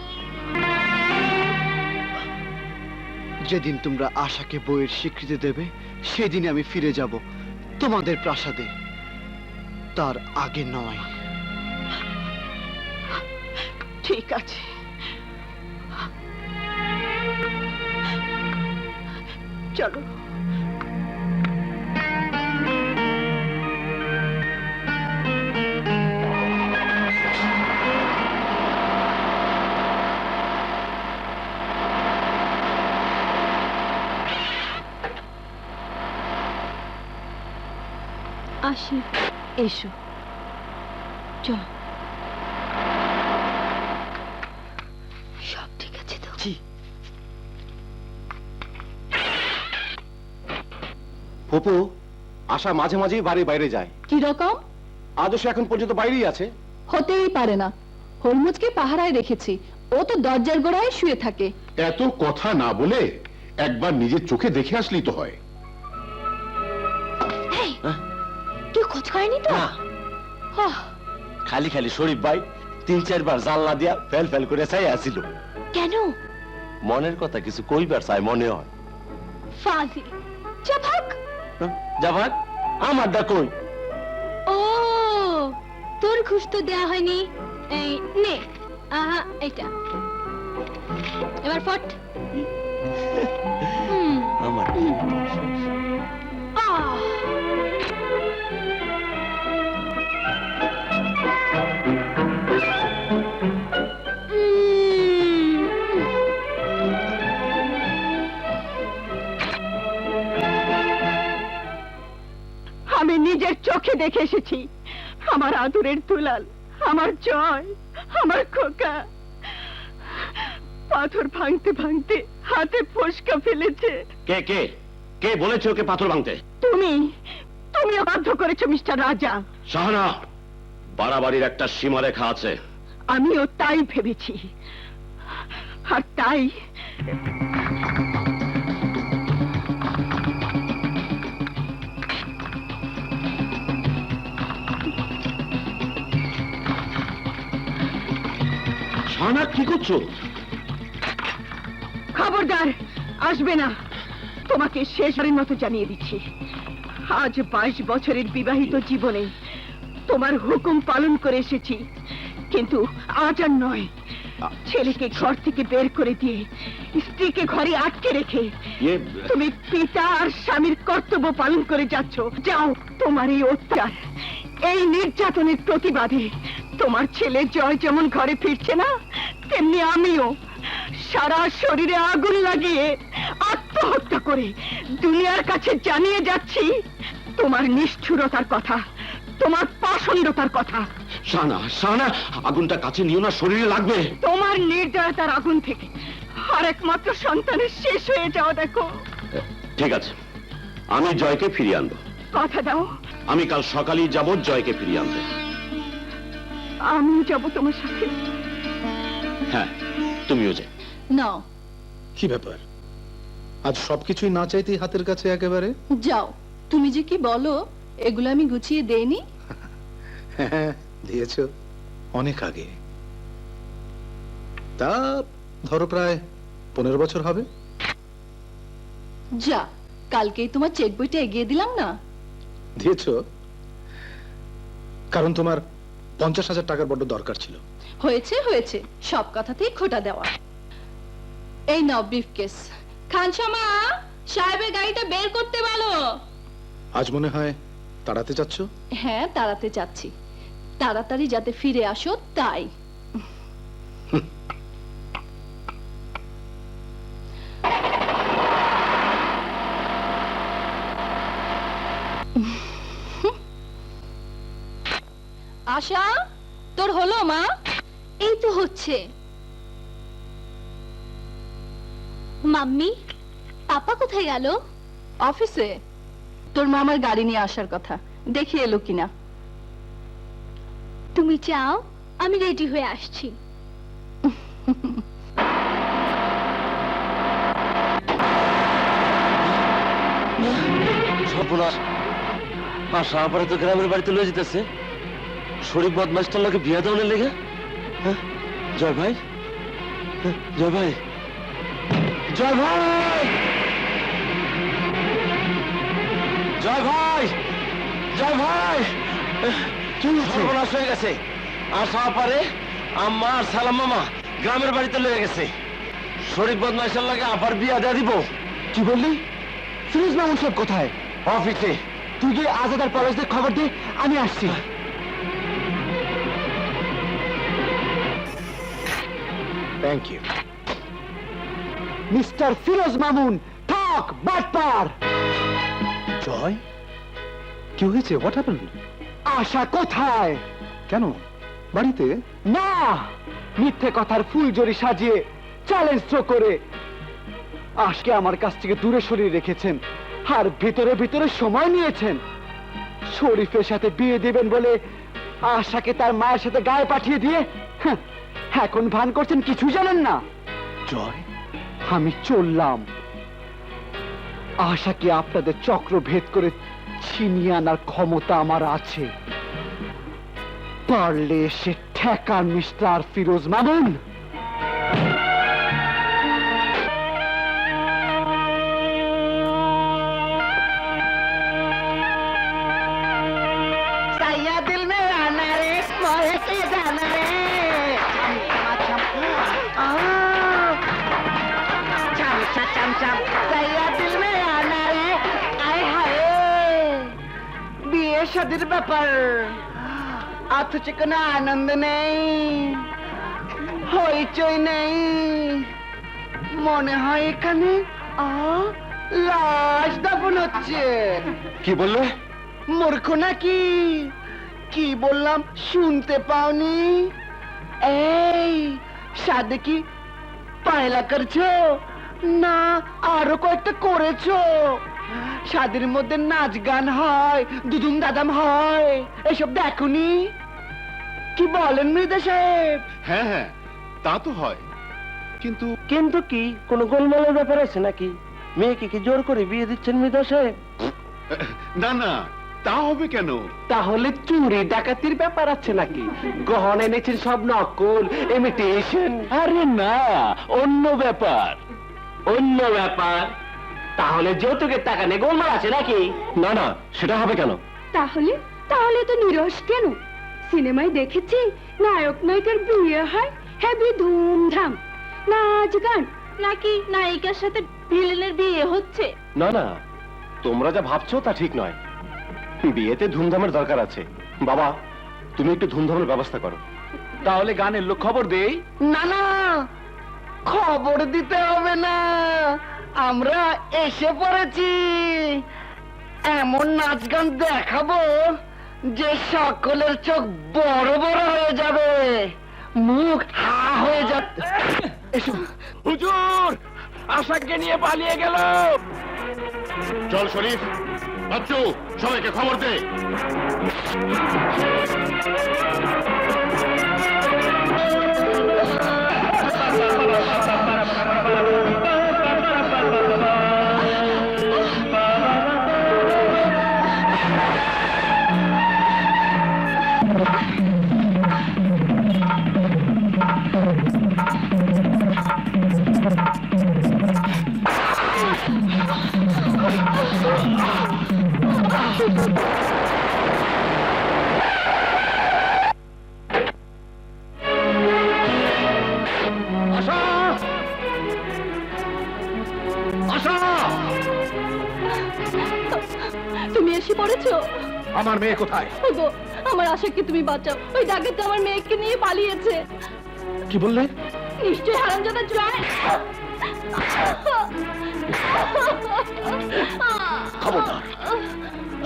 যেদিন তোমরা আশাকে বইয়ের স্বীকৃতি দেবে সেদিন আমি ফিরে যাব তোমাদের প্রাসাদে, তার আগে নয়। ঠিক আছে, চলো। আসি। এসো, চলো। সব ঠিক আছে তো? জি। ফুপু, আশা মাঝে মাঝেই বাড়ির বাইরে যায়। কি রকম? আজও সে এখন পর্যন্ত বাইরেই আছে। হতেই পারে না, হরমুজকে পাহারায় রেখেছি, ও তো দরজার গোড়ায় শুয়ে থাকে। এত কথা না বলে একবার নিজের চোখে দেখে আসলেই তো হয়। কেউ খোঁজ করেনি তো? আহ, খালি খালি শরীফ ভাই 3-4 বার জানলা দিয়া ফেল ফেল করে চাই আসিল। কেন? মনের কথা কিছু কইবার চাই মনে হয়। ফাজিল, যা ভাগ। যাবার আমারটা কই? ও, তোর ঘুষ তো দেয়া হয়নি। এই নে, আহা, এটা এবার ফট। আমার আহ, আমি নিজের চোখে দেখে এসেছি, আমার আদরের দুলাল, আমার জয়, আমার খোকা পাথর ভাঙতে ভাঙতে হাতে ফোসকা ফেলেছে। কে কে কে বলেছে ওকে পাথর ভাঙতে? তুমিও বাধ্য করেছো মিস্টার রাজা। শাহানা, বাড়াবাড়ির একটা সীমারেখা আছে। আমিও তাই ভেবেছি, আর তাই শাহানা, কি করছো? খবরদার আসবে না। তোমাকে শেষবারের মতো জানিয়ে দিচ্ছি, আজ 22 বছরের বিবাহিত জীবনে তোমার হুকুম পালন করে এসেছি, কিন্তু আজ আর নয়। ছেলেকে ঘর থেকে বের করে দিয়ে স্ত্রীকে ঘরে আটকে রেখে তুমি পিতা আর স্বামীর কর্তব্য পালন করে যাচ্ছ। যাও, তোমার এই অত্যাচার, এই নির্যাতনের প্রতিবাদে তোমার ছেলে জয় যেমন ঘরে ফিরছে না, তেমনি আমিও সারা শরীরে আগুন লাগিয়ে আত্মহত্যা করে দুনিয়ার কাছে জানিয়ে যাচ্ছি তোমার নিষ্ঠুরতার কথা, তোমার পাষণ্ডতার কথা। শাহানা, শাহানা, আগুনটা কাছে নিও না, শরীরে লাগবে। তোমার নির্দয়তার আগুন থেকে আর একমাত্র সন্তানের শেষ হয়ে যাওয়া দেখো। ঠিক আছে, আমি জয়কে ফিরিয়ে আনবো। কথা দাও। আমি কাল সকালেই যাব জয়কে ফিরিয়ে আনতে। আমিও যাবো তোমার সাথে। হ্যাঁ, তুমিও যে। নাও। কি ব্যাপার, আজ সবকিছুই না চাইতেই হাতের কাছে একেবারে? যাও, তুমি যে কি বলো, এগুলো আমি গুছিয়ে দেইনি? হ্যাঁ, দিয়েছো অনেক আগে। তা ধরো প্রায় 15 বছর হবে। যা, কালকেই তোমার চেক বইটা এগিয়ে দিলাম না। দিয়েছো? কারণ তোমার 50,000 টাকার বড্ড দরকার ছিল। হয়েছে হয়েছে, সব কথাতেই খোটা দেওয়া। এই নাও ব্রিফকেস। খানসামা, সাহেবের গাড়িটা বের করতে বলো। আজ মনে হয় তাড়াতে যাচ্ছ? হ্যাঁ, তাড়াতে যাচ্ছি, তাড়াতাড়ি যাতে ফিরে আসো তাই। আশা, তোর হলো মা? এই তো হচ্ছে। মাম্মি, পাপা কোথায় গেল? অফিসে। তোর মামার গাড়ি নিয়ে আসার কথা, দেখি এলো কিনা। তুমি চাও আমি রেডি হয়ে আসছি। সর্বনাশ, আশা আবার তো গ্রামের বাড়িতে লয়ে যেতেছে। শরীফ বদমাস্টার লোকে বিয়া দেওয়ার লেগে। হ্যাঁ? জয় ভাই, হ্যাঁ, জয় ভাই, জয় ভাই, জয় ভাই, জয় ভাই, কি সর্বনাশ হয়ে গেছে। আশা পারে আম্মা আর সালাম মামা গ্রামের বাড়িতে লয়ে গেছে। শরীফ বদমাস্টার লাগে আবার বিয়া দেয়া দিব। কি বললি? ফিরোজ মামুন সব কোথায়? অফিসে। তুই গিয়ে আজাদ আর পলাশদের খবর দে, আমি আসছি। Thank you. Mister Firoz Mamun, ঠক বাটপার। জয়, কি হয়েছে? What happened? আশা কোথায়? কেন, বাড়িতে? না, মিথ্যে কথার ফুলজড়ি সাজিয়ে চ্যালেঞ্জ থ্রো করে আজকে আমার কাছ থেকে দূরে সরিয়ে রেখেছেন, আর ভিতরে ভিতরে সময় নিয়েছেন। শরীফের সাথে বিয়ে দিবেন বলে আশাকে তার মায়ের সাথে গায়ে পাঠিয়ে দিয়ে এখন ভান করছেন কিছুই জানেন না। জয়, আমি চললাম। আশাকে আপনাদের চক্র ভেদ করে ছিনিয়ে আনার ক্ষমতা আমার আছে। পারলে এসে ঠেকান মিস্টার ফিরোজ মামুন। दिल में आना रे मोहे से जाना रे चम चम सैया दिल में आना रे आए हाय বিয়ে শাদীর ব্যাপার অথচ কোনো আনন্দ নেই, হইচই নেই। মনে হয় এখানে লাশ দাফন হচ্ছে। কি বললে? মূর্খ নাকি? কি বললাম শুনতে পাওনি? এই সাদে কি পায়লা করছো না আরো কয়েকটা করেছো? সাদের মধ্যে নাচ গান হয়, দুদুম দাদাম হয়, এসব দেখোনি? কি বলেন মৃদা সাহেব? হ্যাঁ হ্যাঁ, তা তো হয়, কিন্তু কিন্তু কি কোনো গোলমালের ব্যাপার আছে নাকি? মেয়েকে কি জোর করে বিয়ে দিচ্ছেন মৃদা সাহেব? না না, তা হবে কেন? তাহলে চুরি ডাকাতির ব্যাপার আছে নাকি? গহনা এনেছেন সব নকল, ইমিটেশন? আরে না, অন্য ব্যাপার। অন্য ব্যাপার? তাহলে যৌতুকের টাকা নিয়ে গোলমাল আছে নাকি? না না, সেটা হবে কেন? তাহলে তাহলে তো নিরস কেন? সিনেমায় দেখেছি নায়ক নায়িকার বিয়ে হয় হেবি ধুমধাম, নাচ গান, নাকি নায়িকার সাথে ভিলেনের বিয়ে হচ্ছে? না না, তোমরা যা ভাবছো তা ঠিক নয়। বিয়েতে ধুমধামের দরকার আছে। বাবা, তুমি একটু ধুমধামের ব্যবস্থা করো। তাহলে গানের লোক খবর দেই। না না, খবর দিতে হবে না, আমরা এসে পড়েছি। এমন নাচ গান দেখাবো যে সকলের চোখ বড় বড় হয়ে যাবে, মুখ হা হয়ে যাবে। হুজুর, আশাককে নিয়ে পালিয়ে গেল। চল শরীফ, বাচ্চু, সবাইকে খবর দে। আশা! আশা! তুমি এসে পড়েছো? আমার মেয়ে কোথায়? ওগো, আমার আশাকে তুমি বাঁচাও, ওই ডাকাত আমার মেয়েকে নিয়ে পালিয়েছে। কি বললে? নিশ্চয়ই হারামজাদা জয়। খবরদার!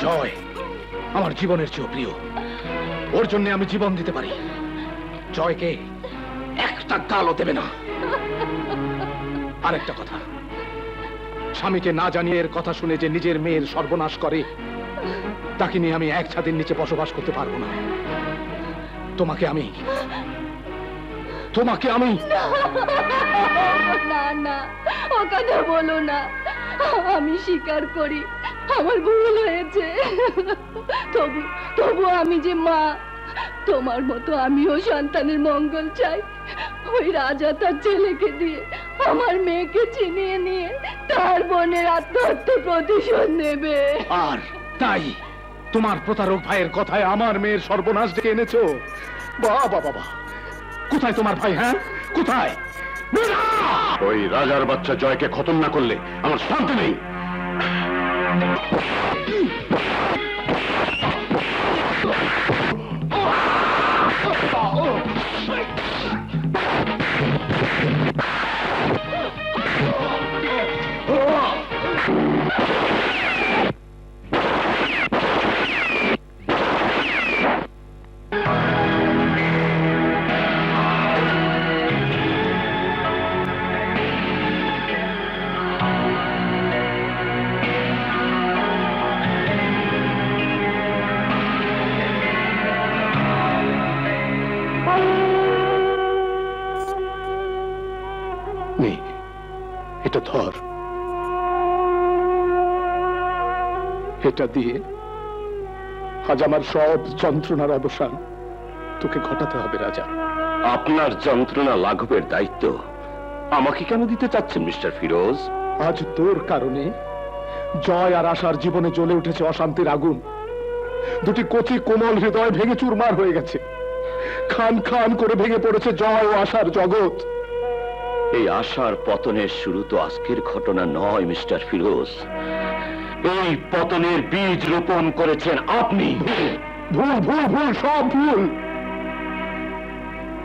জয় আমার জীবনের চেয়েও প্রিয়, ওর জন্য আমি জীবন দিতে পারি। জয়কে একটা গালও দেবে না। আরেকটা কথা, স্বামীকে না জানিয়ে এর কথা শুনে যে নিজের মেয়ের সর্বনাশ করে, তাকে নিয়ে আমি এক ছাদের নিচে বসবাস করতে পারবো না। তোমাকে আমি না না, ও কথা বলো না। আমি স্বীকার করি আমার ভুল হয়েছে। তবু আমি যে মা, তোমার মতো আমিও সন্তানের মঙ্গল চাই। ওই রাজা তার ছেলেকে দিয়ে আমার মেয়েকে চিনিয়ে নিয়ে তার বোনের আত্মহত্যা প্রতিশোধ নেবে। আর তাই তোমার প্রতারক ভাইয়ের কথায় আমার মেয়ের সর্বনাশ ডেকে এনেছো? বাবা বাবা, কোথায় তোমার ভাই? হ্যাঁ, কোথায়? ওই রাজার বাচ্চা জয়কে খতম না করলে আমার শান্তি নেই। নে, এটা ধর। এটা দিয়ে আজ আমার সব যন্ত্রণার অবসান তোকে ঘটাতে হবে রাজা। আপনার যন্ত্রণা লাঘবের দায়িত্ব আমাকে কেন দিতে চাচ্ছেন মিস্টার ফিরোজ? আজ তোর কারণে জয় আর আশার জীবনে জ্বলে উঠেছে অশান্তির আগুন। দুটি কচি কোমল হৃদয় ভেঙে চুরমার হয়ে গেছে। খান খান করে ভেঙে পড়েছে জয় ও আশার জগৎ। এই আশার পতনের শুরু তো আজকের ঘটনা নয় মিস্টার ফিরোজ। এই পতনের বীজ রোপণ করেছেন আপনি। ভুল ভুল ভুল, সব ভুল।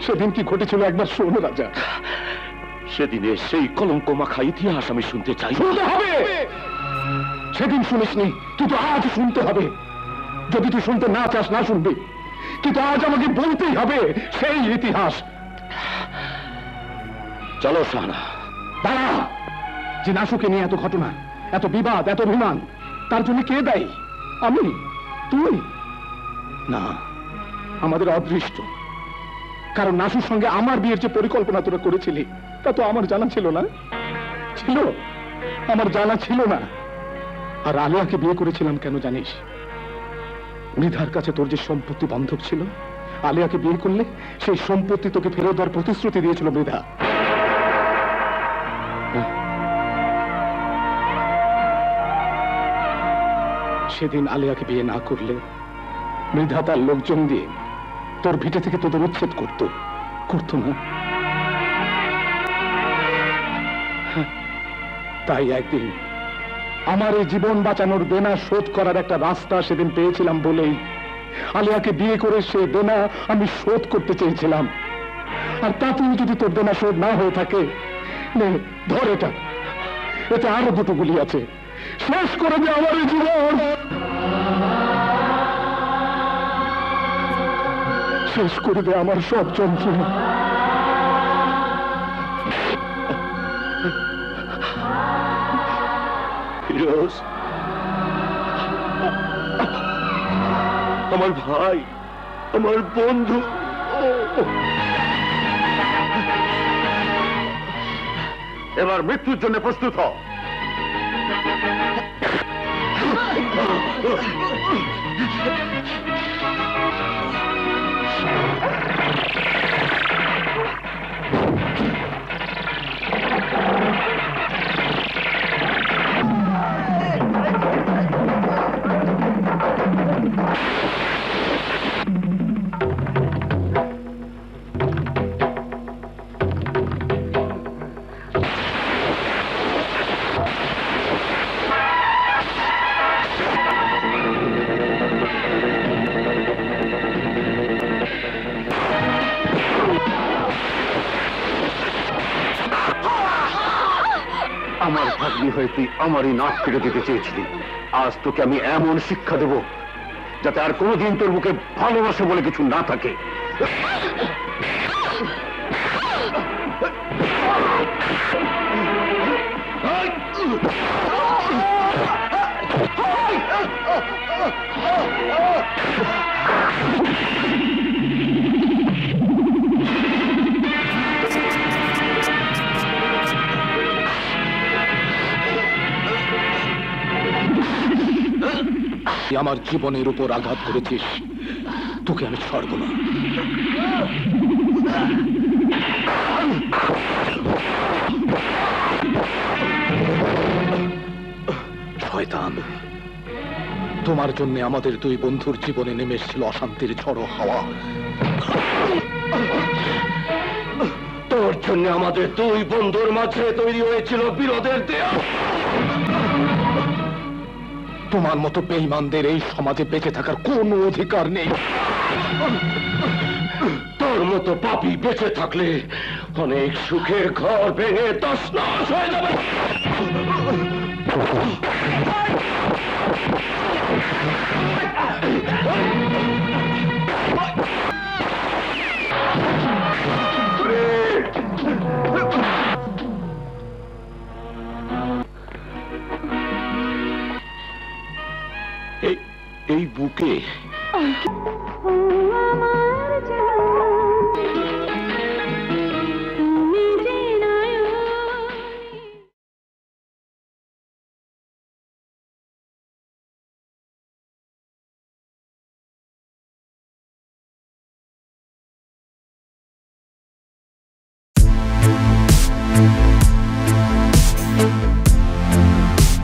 সেদিন কি ঘটেছিল একবার শোন রাজা। সেদিনের সেই কলঙ্ক মাখা ইতিহাস আমি শুনতে চাই। শুনতে হবে। সেদিন শুনিসনি, কিন্তু আজ শুনতে হবে। যদি তুই শুনতে না চাস, না শুনবি, কিন্তু আজ আমাকে বলতেই হবে সেই ইতিহাস। চলো সানা। দাঁড়া! যে নাশুকে নিয়ে এত ঘটনা, এত বিবাদ, এত অভিমান, তার জন্য কে দায়ী? আমি? তুই? না, আমাদের অদৃষ্ট। কারণ নাশুর সঙ্গে আমার বিয়ের যে পরিকল্পনা তোরা করেছিলি, তা তো আমার জানা ছিল না। ছিল? আমার জানা ছিল না। আর আলিয়াকে বিয়ে করেছিলাম কেন জানিস? মৃধার কাছে তোর যে সম্পত্তি বন্ধক ছিল, আলিয়াকে বিয়ে করলে সেই সম্পত্তি তোকে ফেরত দেওয়ার প্রতিশ্রুতি দিয়েছিল মৃধা। সেদিন আলিয়াকে বিয়ে না করলে মৃধা তার লোকজন দিয়ে তোর ভিটে থেকে তোদের উচ্ছেদ করতো না? তাই একদিন আমার এই জীবন বাঁচানোর দেনা শোধ করার একটা রাস্তা সেদিন পেয়েছিলাম বলেই আলিয়াকে বিয়ে করে সে দেনা আমি শোধ করতে চেয়েছিলাম। আর তাতেও যদি তোর দেনা শোধ না হয়ে থাকে, নে ধর এটা। এতে আরো দুটো গুলি আছে। শেষ করে দে আমার এই জীবন, শেষ করে দে আমার সব যন্ত্রণা। ফিরোজ, আমার ভাই, আমার বন্ধু। এবার মৃত্যুর জন্য প্রস্তুত হ। ডাকিনি হয়ে তুই আমারই নাক কেটে দিতে চেয়েছিলি। আজ তোকে আমি এমন শিক্ষা দেব যাতে আর কোনোদিন তোর মুখে ভালোবাসা বলে কিছু না থাকে। তুই আমার জীবনের উপর আঘাত করেছিস, তোকে আমি ছাড়ব না। শয়তান, তোমার জন্য আমাদের দুই বন্ধুর জীবনে নেমে এসেছিল অশান্তির ঝড়ো হাওয়া। তোর জন্য আমাদের দুই বন্ধুর মাঝে তৈরি হয়েছিল বিরোধের দেয়াল। তোমার মতো বেঈমানদের এই সমাজে বেঁচে থাকার কোনো অধিকার নেই। তোর মতো পাপী বেঁচে থাকলে অনেক সুখের ঘর ভেঙে তছনছ হয়ে যাবে। এই বুকে